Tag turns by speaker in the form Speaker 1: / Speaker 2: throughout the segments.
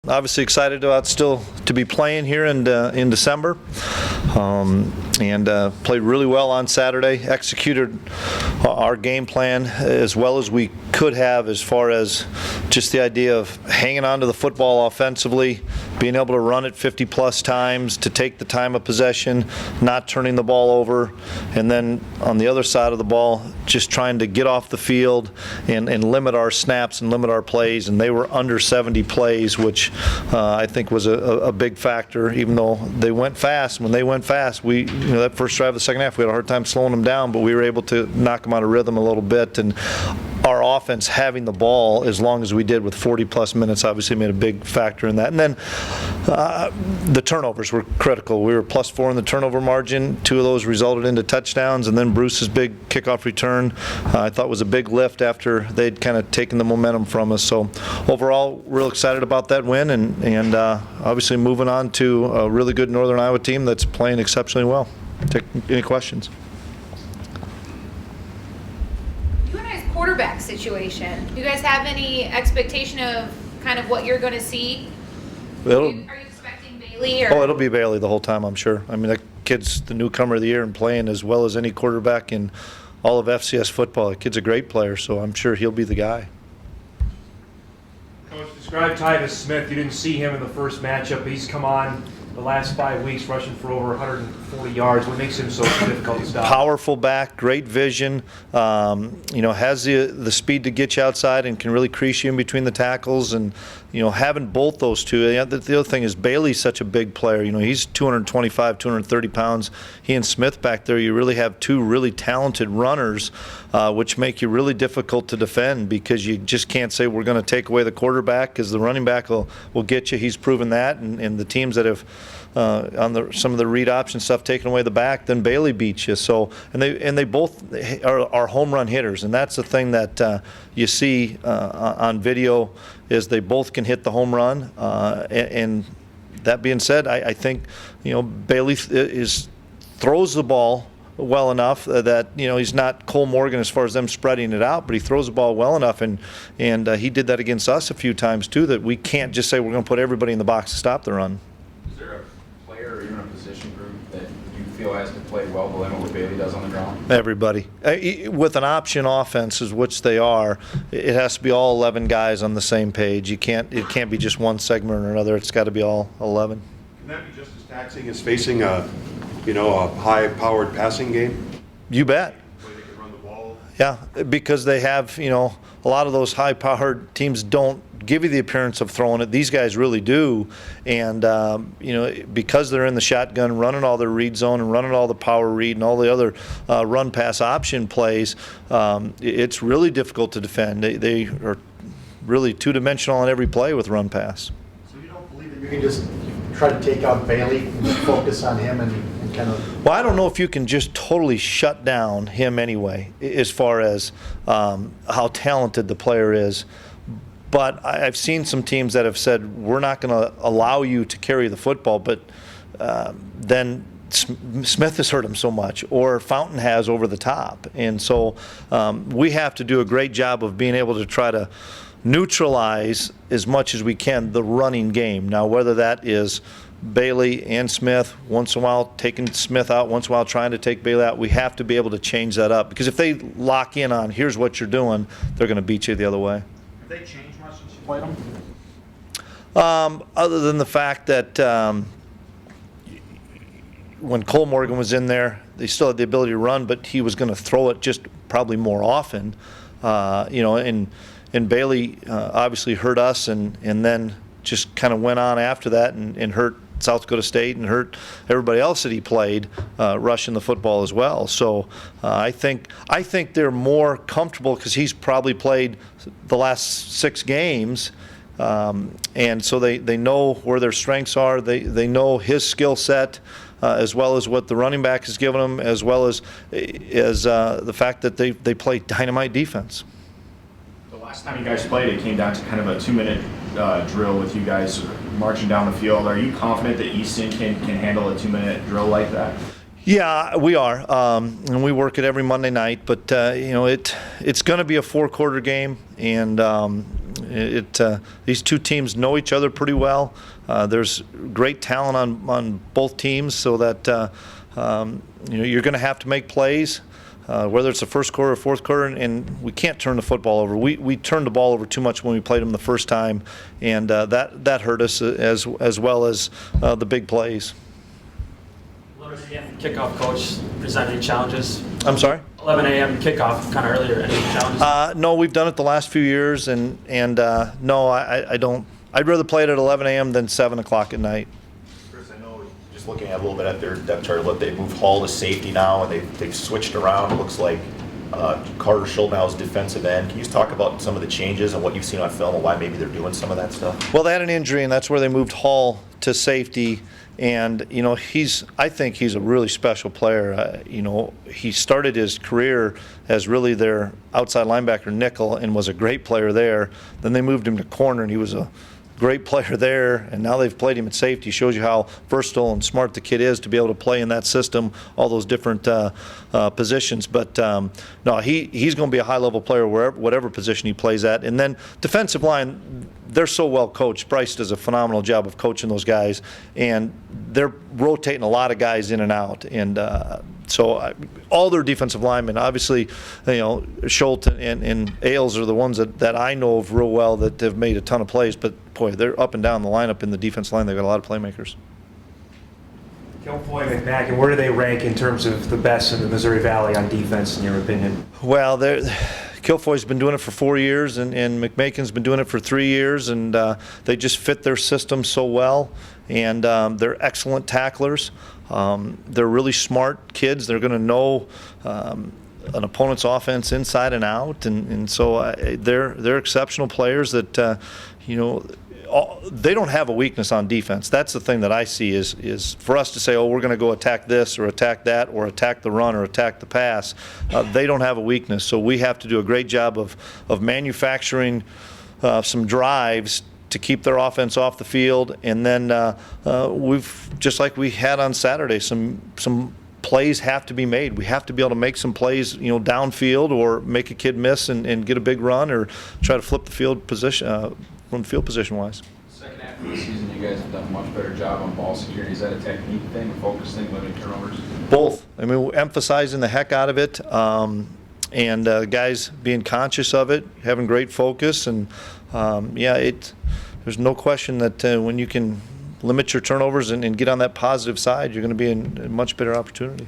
Speaker 1: Obviously excited about still to be playing here in December, and played really well on Saturday. Executed our game plan as well as we could have, as far as just the idea of hanging on to the football offensively, being able to run it 50-plus times, to take the time of possession, not turning the ball over, and then on the other side of the ball, just trying to get off the field and limit our snaps and limit our plays. And they were under 70 plays, which I think was a big factor, even though they went fast. When they went fast, that first drive of the second half, we had a hard time slowing them down, but we were able to knock them out of rhythm a little bit. And our offense having the ball as long as we did with 40-plus minutes obviously made a big factor in that. And then the turnovers were critical. We were +4 in the turnover margin. 2 of those resulted into touchdowns, and then Bruce's big kickoff return I thought was a big lift after they'd kind of taken the momentum from us. So overall, real excited about that win, and obviously moving on to a really good Northern Iowa team that's playing exceptionally well. Take any questions.
Speaker 2: Quarterback situation. Do you guys have any expectation of kind of what you're going to see? Are you expecting Bailey? Or?
Speaker 1: Oh, it'll be Bailey the whole time, I'm sure. I mean, that kid's the newcomer of the year and playing as well as any quarterback in all of FCS football. The kid's a great player, so I'm sure he'll be the guy.
Speaker 3: Coach, describe Tyvis Smith. You didn't see him in the first matchup. He's come on the last 5 weeks, rushing for over 140 yards. What makes him so difficult to stop?
Speaker 1: Powerful back, great vision, has the speed to get you outside and can really crease you in between the tackles. And, having both those two. The other thing is Bailey's such a big player. He's 225, 230 pounds. He and Smith back there, you really have 2 really talented runners, which make you really difficult to defend, because you just can't say we're going to take away the quarterback, because the running back will get you. He's proven that. And the teams that have on some of the read option stuff taking away the back, then Bailey beats you. So and they both are home run hitters, and that's the thing that you see on video, is they both can hit the home run. And that being said, I think Bailey throws the ball well enough that he's not Cole Morgan as far as them spreading it out, but he throws the ball well enough, and he did that against us a few times too, that we can't just say we're going to put everybody in the box to stop the run.
Speaker 4: Is there a player or even a position group that you feel has to play well below what Bailey does on the ground?
Speaker 1: Everybody. With an option offense, which they are, it has to be all 11 guys on the same page. It can't be just one segment or another. It's got to be all 11.
Speaker 5: Can that be just as taxing as facing a high-powered passing game?
Speaker 1: You bet.
Speaker 5: Where they can run the ball.
Speaker 1: Yeah, because they have, a lot of those high-powered teams don't give you the appearance of throwing it. These guys really do. And, because they're in the shotgun, running all their read zone and running all the power read and all the other run-pass option plays, it's really difficult to defend. They are really two-dimensional on every play with run-pass.
Speaker 6: So you don't believe that you can just try to take out Bailey and focus on him and kind of...
Speaker 1: Well, I don't know if you can just totally shut down him anyway, as far as how talented the player is. But I've seen some teams that have said, we're not going to allow you to carry the football, but then Smith has hurt him so much, or Fountain has over the top. And so we have to do a great job of being able to try to neutralize as much as we can the running game. Now, whether that is Bailey and Smith, once in a while taking Smith out, once in a while trying to take Bailey out, we have to be able to change that up. Because if they lock in on, here's what you're doing, they're going to beat you the other way.
Speaker 6: Have they changed much since you played them?
Speaker 1: Other than the fact that when Cole Morgan was in there, they still had the ability to run, but he was going to throw it just probably more often. And Bailey obviously hurt us, and then just kind of went on after that and hurt South Dakota State and hurt everybody else that he played rushing the football as well. So I think they're more comfortable because he's probably played the last 6 games, and so they know where their strengths are. They know his skill set, as well as what the running back has given them, as well as the fact that they play dynamite defense.
Speaker 7: Last time you guys played, it came down to kind of a 2-minute drill with you guys marching down the field. Are you confident that Easton can handle a 2-minute drill like that?
Speaker 1: Yeah, we are, and we work it every Monday night. But it's going to be a 4-quarter game, and These two teams know each other pretty well. There's great talent on both teams, so that you're going to have to make plays, whether it's the first quarter or fourth quarter, and we can't turn the football over. We turned the ball over too much when we played them the first time, and that hurt us as well as the big plays.
Speaker 8: 11 a.m. kickoff, Coach. Present any challenges?
Speaker 1: I'm sorry?
Speaker 8: 11 a.m. kickoff, kind of earlier. Any challenges?
Speaker 1: No, we've done it the last few years, and no, I don't. I'd rather play it at 11 a.m. than 7 o'clock at night.
Speaker 9: Chris, I know just looking at a little bit at their depth chart, look, they moved Hall to safety now, and they've switched around. It looks like Carter Schultz now is defensive end. Can you just talk about some of the changes and what you've seen on film and why maybe they're doing some of that stuff?
Speaker 1: Well, they had an injury, and that's where they moved Hall to safety. And I think he's a really special player. He started his career as really their outside linebacker nickel and was a great player there. Then they moved him to corner, and he was a great player there, and now they've played him at safety. Shows you how versatile and smart the kid is to be able to play in that system, all those different positions. But no, he's going to be a high-level player whatever position he plays at. And then defensive line, they're so well coached. Bryce does a phenomenal job of coaching those guys, and they're rotating a lot of guys in and out. And so all their defensive linemen, obviously, Schultz and Ailes are the ones that I know of real well that have made a ton of plays. But boy, they're up and down the lineup in the defense line. They've got a lot of playmakers.
Speaker 3: Kilfoy and McMacken, where do they rank in terms of the best in the Missouri Valley on defense, in your opinion?
Speaker 1: Well, Kilfoy's been doing it for 4 years, and McMakin's been doing it for 3 years, and they just fit their system so well. And they're excellent tacklers. They're really smart kids. They're going to know an opponent's offense inside and out, and so they're exceptional players that they don't have a weakness on defense. That's the thing that I see is for us to say, oh, we're going to go attack this or attack that or attack the run or attack the pass. They don't have a weakness, so we have to do a great job of manufacturing some drives to keep their offense off the field, and then we've, just like we had on Saturday, some plays have to be made. We have to be able to make some plays, downfield, or make a kid miss and get a big run, or try to flip the field position from field position wise.
Speaker 4: Second half of the season, you guys have done a much better job on ball security. Is that a technique thing, a focus thing, limiting turnovers?
Speaker 1: Both. I mean, we're emphasizing the heck out of it, and guys being conscious of it, having great focus, and there's no question that when you can limit your turnovers and get on that positive side, you're going to be in a much better opportunity.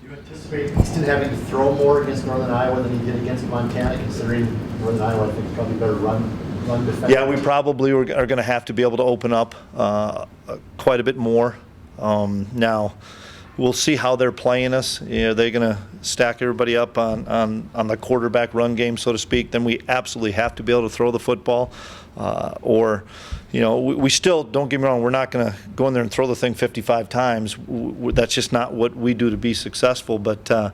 Speaker 6: Do you anticipate Easton having to throw more against Northern Iowa than he did against Montana, considering Northern Iowa, I think, probably better run defense?
Speaker 1: Yeah, we probably are going to have to be able to open up quite a bit more. Now, we'll see how they're playing us. They're going to stack everybody up on the quarterback run game, so to speak. Then we absolutely have to be able to throw the football. We still, don't get me wrong, we're not going to go in there and throw the thing 55 times. That's just not what we do to be successful. But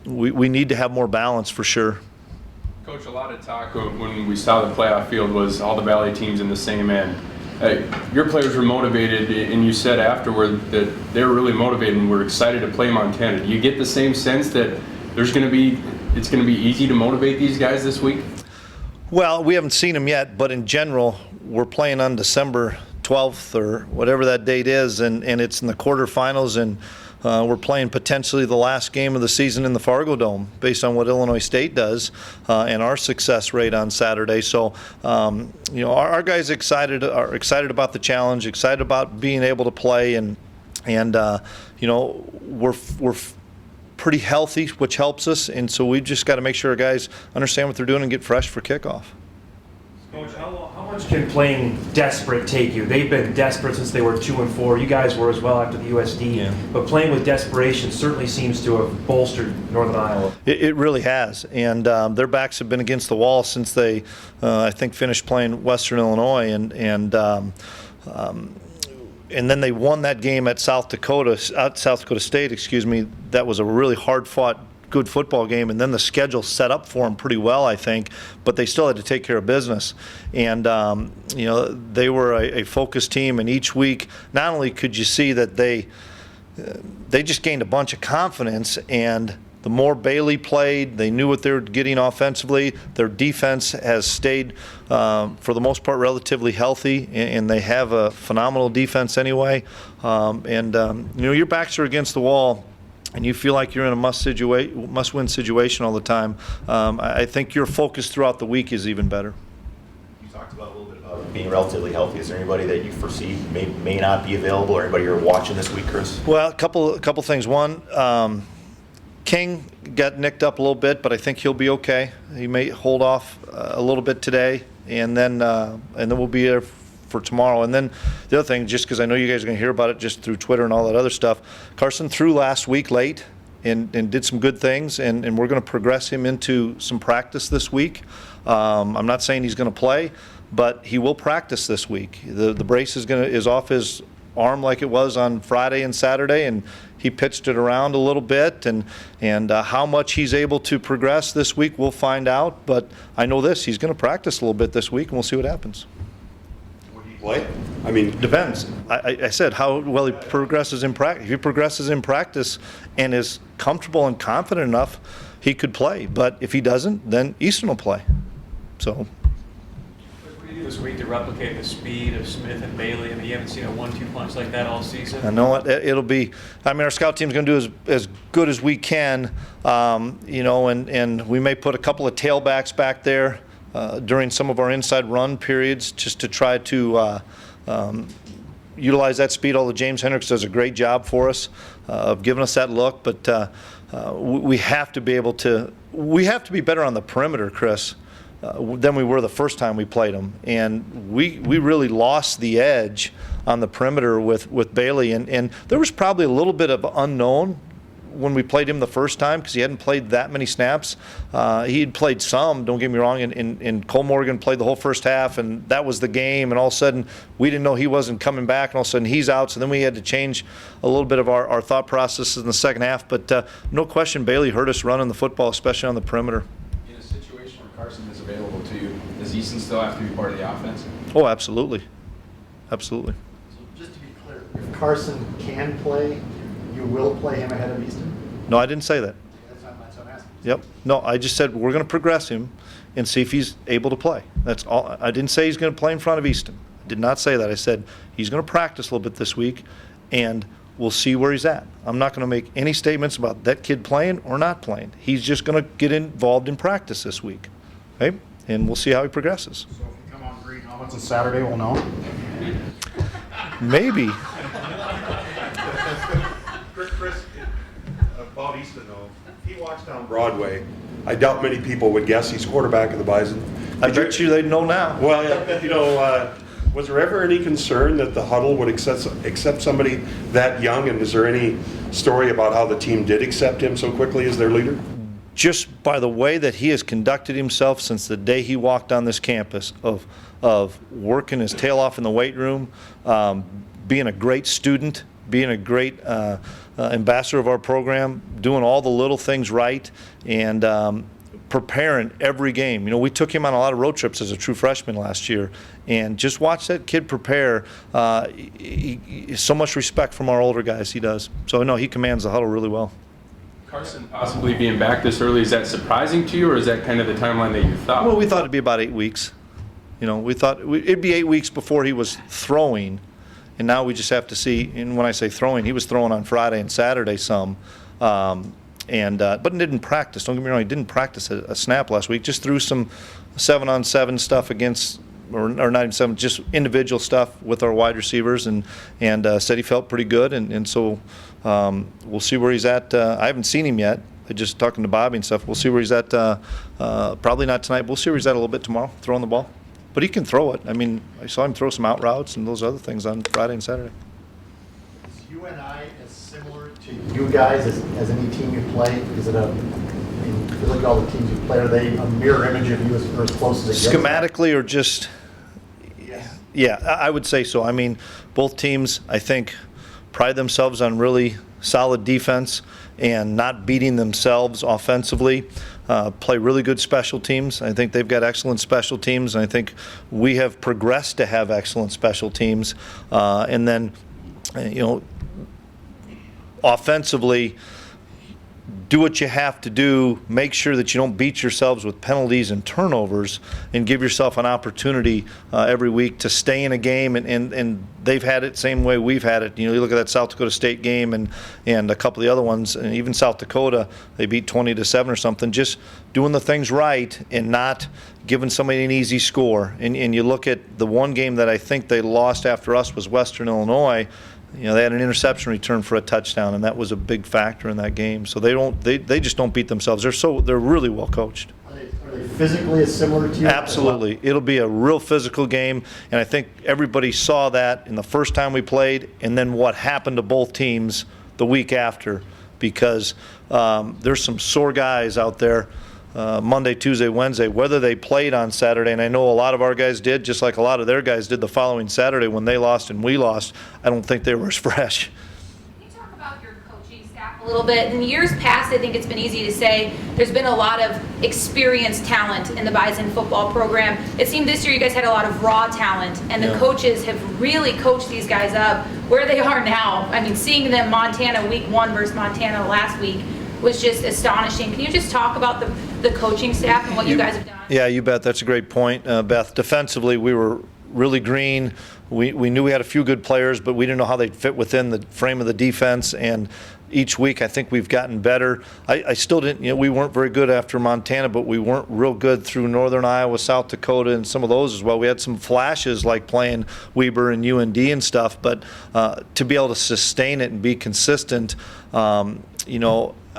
Speaker 1: we need to have more balance for sure.
Speaker 10: Coach, a lot of talk when we saw the playoff field was all the Valley teams in the same end. Your players were motivated, and you said afterward that they were really motivated and were excited to play Montana. Do you get the same sense that it's going to be easy to motivate these guys this week?
Speaker 1: Well, we haven't seen them yet, but in general, we're playing on December 12th or whatever that date is, and it's in the quarterfinals, and we're playing potentially the last game of the season in the Fargo Dome based on what Illinois State does and our success rate on Saturday. So, our guys are excited about the challenge, excited about being able to play, and we're pretty healthy, which helps us, and so we've just got to make sure our guys understand what they're doing and get fresh for kickoff.
Speaker 3: Coach, how much can playing desperate take you? They've been desperate since they were 2-4. You guys were as well after the USD.
Speaker 1: Yeah.
Speaker 3: But playing with desperation certainly seems to have bolstered Northern Iowa.
Speaker 1: It really has, and their backs have been against the wall since they, I think, finished playing Western Illinois, and then they won that game at South Dakota State. That was a really hard-fought, good football game, and then the schedule set up for them pretty well, I think, but they still had to take care of business. And they were a focused team, and each week, not only could you see that they just gained a bunch of confidence, and the more Bailey played, they knew what they were getting offensively. Their defense has stayed, for the most part, relatively healthy, and they have a phenomenal defense anyway. Your backs are against the wall, and you feel like you're in a must-win situation all the time. I think your focus throughout the week is even better.
Speaker 9: You talked about a little bit about being relatively healthy. Is there anybody that you foresee may not be available, or anybody you're watching this week, Chris?
Speaker 1: Well, a couple things. One, King got nicked up a little bit, but I think he'll be okay. He may hold off a little bit today, and then we'll be there for tomorrow. And then the other thing, just because I know you guys are going to hear about it just through Twitter and all that other stuff, Carson threw last week late and did some good things, and we're going to progress him into some practice this week. I'm not saying he's going to play, but he will practice this week. The brace is off his arm like it was on Friday and Saturday, and he pitched it around a little bit, and how much he's able to progress this week we'll find out. But I know this, he's going to practice a little bit this week, and we'll see what happens.
Speaker 5: Would he play? I mean,
Speaker 1: Depends. I said how well he progresses in practice. If he progresses in practice and is comfortable and confident enough, he could play. But if he doesn't, then Easton will play. So
Speaker 8: What do you do this week to replicate the speed of Smith and Bailey? I mean, you haven't seen a 1-2 punch like that all season.
Speaker 1: I know it'll be. I mean, our scout team's going to do as good as we can, and we may put a couple of tailbacks back there during some of our inside run periods just to try to utilize that speed. Although James Hendricks does a great job for us of giving us that look, but we have to be able to. We have to be better on the perimeter, Chris, than we were the first time we played them, and we really lost the edge on the perimeter with Bailey, and there was probably a little bit of unknown when we played him the first time because he hadn't played that many snaps. He had played some, don't get me wrong, and Cole Morgan played the whole first half, and that was the game, and all of a sudden we didn't know he wasn't coming back, and all of a sudden he's out, so then we had to change a little bit of our thought processes in the second half. But no question Bailey hurt us running the football, especially on the perimeter.
Speaker 4: In a situation where Carson is available to you, does Easton still have to be part of the offense?
Speaker 1: Oh, absolutely. Absolutely.
Speaker 6: So just to be clear, if Carson can play, you will play him ahead of Easton?
Speaker 1: No, I didn't say that.
Speaker 6: That's what I'm asking.
Speaker 1: Yep. No, I just said we're going to progress him and see if he's able to play. That's all. I didn't say he's going to play in front of Easton. I did not say that. I said he's going to practice a little bit this week, and we'll see where he's at. I'm not going to make any statements about that kid playing or not playing. He's just going to get involved in practice this week, okay? And we'll see how he progresses.
Speaker 11: So if you come on green helmets on Saturday, we'll know.
Speaker 1: Maybe.
Speaker 5: Chris, about Easton though, if he walks down Broadway, I doubt many people would guess he's quarterback of the Bison.
Speaker 1: I bet you they'd know now.
Speaker 5: Well, was there ever any concern that the huddle would accept somebody that young? And is there any story about how the team did accept him so quickly as their leader?
Speaker 1: Just by the way that he has conducted himself since the day he walked on this campus of working his tail off in the weight room, being a great student, being a great ambassador of our program, doing all the little things right, and preparing every game. We took him on a lot of road trips as a true freshman last year, and just watch that kid prepare. So much respect from our older guys, he does. So, no, he commands the huddle really well.
Speaker 10: Carson possibly being back this early, is that surprising to you, or is that kind of the timeline that you thought?
Speaker 1: Well, we thought it'd be about 8 weeks. We thought it'd be 8 weeks before he was throwing, and now we just have to see. And when I say throwing, he was throwing on Friday and Saturday some, but didn't practice. Don't get me wrong, he didn't practice a snap last week. Just threw some 7-on-7 stuff against, or not even 7, just individual stuff with our wide receivers, and said he felt pretty good, and so we'll see where he's at. I haven't seen him yet. I just talking to Bobby and stuff. We'll see where he's at. Probably not tonight. But we'll see where he's at a little bit tomorrow, throwing the ball. But he can throw it. I mean, I saw him throw some out routes and those other things on Friday and Saturday.
Speaker 6: Is UNI as similar to you guys as any team you play? Is it if you look at all the teams you play, are they a mirror image of you or as close as it gets?
Speaker 1: Schematically or just?
Speaker 6: Yes.
Speaker 1: Yeah, I would say so. I mean, both teams, I think, pride themselves on really solid defense and not beating themselves offensively. Play really good special teams. I think they've got excellent special teams, and I think we have progressed to have excellent special teams. And then, offensively, do what you have to do, make sure that you don't beat yourselves with penalties and turnovers, and give yourself an opportunity every week to stay in a game. And they've had it same way we've had it. You look at that South Dakota State game and a couple of the other ones, and even South Dakota, they beat 20-7 or something. Just doing the things right and not giving somebody an easy score. And you look at the one game that I think they lost after us was Western Illinois. They had an interception return for a touchdown, and that was a big factor in that game. So they just don't beat themselves. They're really well coached.
Speaker 6: Are they physically as similar to you?
Speaker 1: Absolutely. It'll be a real physical game, and I think everybody saw that in the first time we played, and then what happened to both teams the week after, because there's some sore guys out there. Monday, Tuesday, Wednesday, whether they played on Saturday, and I know a lot of our guys did, just like a lot of their guys did the following Saturday when they lost and we lost. I don't think they were as fresh.
Speaker 2: Can you talk about your coaching staff a little bit? In years past, I think it's been easy to say there's been a lot of experienced talent in the Bison football program. It seemed this year you guys had a lot of raw talent, and the coaches have really coached these guys up where they are now. I mean, seeing them Montana week 1 versus Montana last week was just astonishing. Can you just talk about the coaching staff and what you guys have done?
Speaker 1: Yeah, you bet. That's a great point, Beth. Defensively, we were really green. We knew we had a few good players, but we didn't know how they'd fit within the frame of the defense. And each week, I think we've gotten better. I still didn't, we weren't very good after Montana, but we weren't real good through Northern Iowa, South Dakota, and some of those as well. We had some flashes like playing Weber and UND and stuff, but to be able to sustain it and be consistent,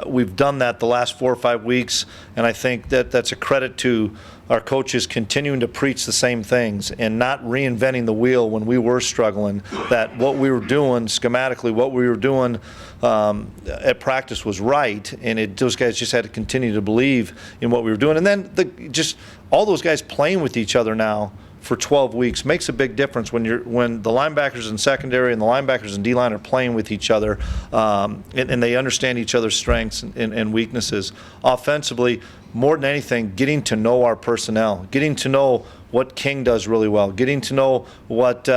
Speaker 1: we've done that the last 4 or 5 weeks, and I think that's a credit to our coaches continuing to preach the same things and not reinventing the wheel when we were struggling, that what we were doing schematically, what we were doing at practice was right, and those guys just had to continue to believe in what we were doing. And then just all those guys playing with each other now for 12 weeks makes a big difference when the linebackers in secondary and the linebackers in D-line are playing with each other, and they understand each other's strengths and weaknesses. Offensively, more than anything, getting to know our personnel, getting to know what King does really well, getting to know what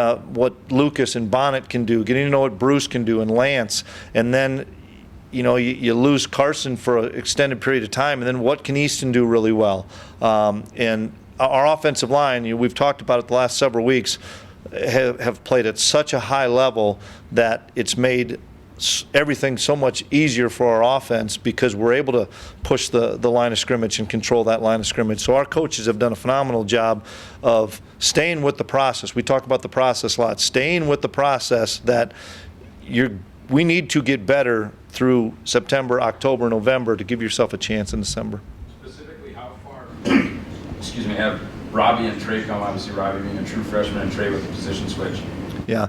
Speaker 1: Lucas and Bonnet can do, getting to know what Bruce can do and Lance, and then you lose Carson for an extended period of time, and then what can Easton do really well? And our offensive line, we've talked about it the last several weeks, have played at such a high level that it's made everything so much easier for our offense because we're able to push the line of scrimmage and control that line of scrimmage. So our coaches have done a phenomenal job of staying with the process. We talk about the process a lot. Staying with the process that we need to get better through September, October, November to give yourself a chance in December.
Speaker 4: Specifically, how far, have Robbie and Trey come? Obviously, Robbie being a true freshman and Trey with the position switch.
Speaker 1: Yeah.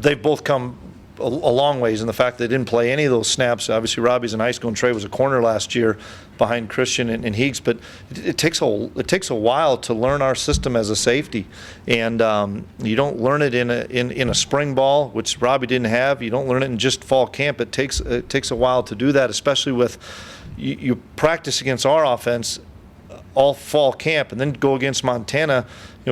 Speaker 1: They've both come a long ways in the fact they didn't play any of those snaps. Obviously, Robbie's in high school and Trey was a corner last year behind Christian and Heeks, but it takes a while to learn our system as a safety, and you don't learn it in a spring ball, which Robbie didn't have. You don't learn it in just fall camp. It takes a while to do that, especially with you practice against our offense all fall camp and then go against Montana.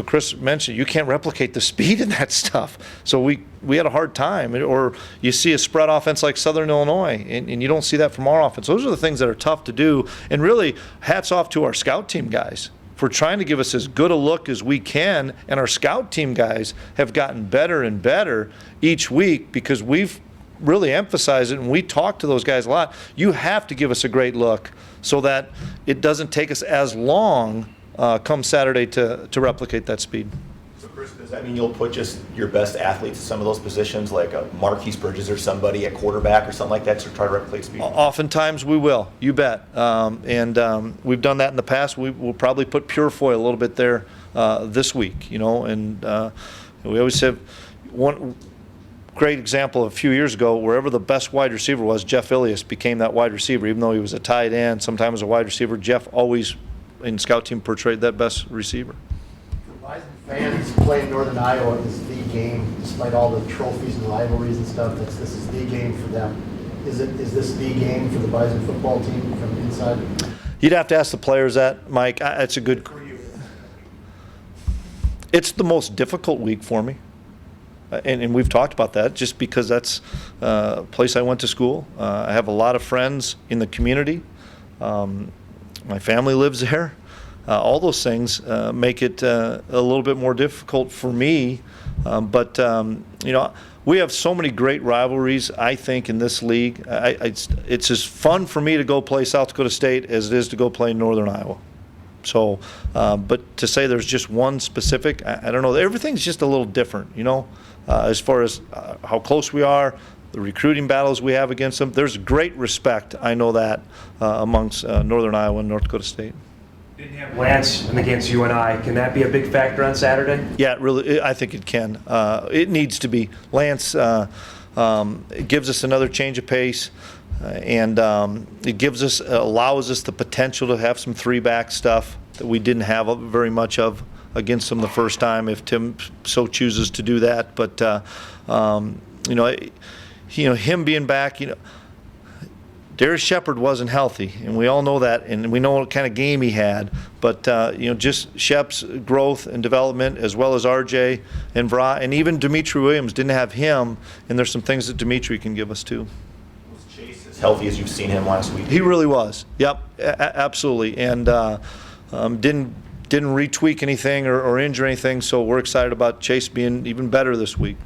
Speaker 1: Chris mentioned you can't replicate the speed in that stuff. So we had a hard time. Or you see a spread offense like Southern Illinois, and you don't see that from our offense. Those are the things that are tough to do. And really, hats off to our scout team guys for trying to give us as good a look as we can. And our scout team guys have gotten better and better each week because we've really emphasized it, and we talk to those guys a lot. You have to give us a great look so that it doesn't take us as long come Saturday to replicate that speed.
Speaker 9: So Chris, does that mean you'll put just your best athletes in some of those positions, like a Marquise Bridges or somebody at quarterback or something like that, to try to replicate speed?
Speaker 1: Oftentimes we will, you bet. And we've done that in the past. We'll probably put Purefoy a little bit there this week, and we always have one great example a few years ago, wherever the best wide receiver was, Jeff Ilias became that wide receiver. Even though he was a tight end, sometimes a wide receiver, Jeff always in scout team portrayed that best receiver.
Speaker 6: For Bison fans, playing Northern Iowa is the game, despite all the trophies and rivalries and stuff. This is the game for them. Is this the game for the Bison football team from inside?
Speaker 1: You'd have to ask the players that, Mike. It's a good. It's the most difficult week for me. and we've talked about that just because that's a place I went to school. I have a lot of friends in the community. My family lives there. All those things make it a little bit more difficult for me. But we have so many great rivalries, I think, in this league. It's as fun for me to go play South Dakota State as it is to go play Northern Iowa. So, but to say there's just one specific, I don't know. Everything's just a little different, as far as how close we are, the recruiting battles we have against them. There's great respect, I know that, amongst Northern Iowa and North Dakota State.
Speaker 3: Didn't have Lance against UNI. Can that be a big factor on Saturday?
Speaker 1: Yeah, really, I think it can. It needs to be. Lance it gives us another change of pace, and it allows us the potential to have some three-back stuff that we didn't have very much of against them the first time, if Tim so chooses to do that. But him being back, Darius Shepard wasn't healthy, and we all know that, and we know what kind of game he had. But just Shep's growth and development, as well as RJ and Vra, and even Dimitri Williams didn't have him, and there's some things that Dimitri can give us too.
Speaker 9: Was Chase as healthy as you've seen him last week?
Speaker 1: He really was. Yep, absolutely, and didn't retweak anything or injure anything. So we're excited about Chase being even better this week.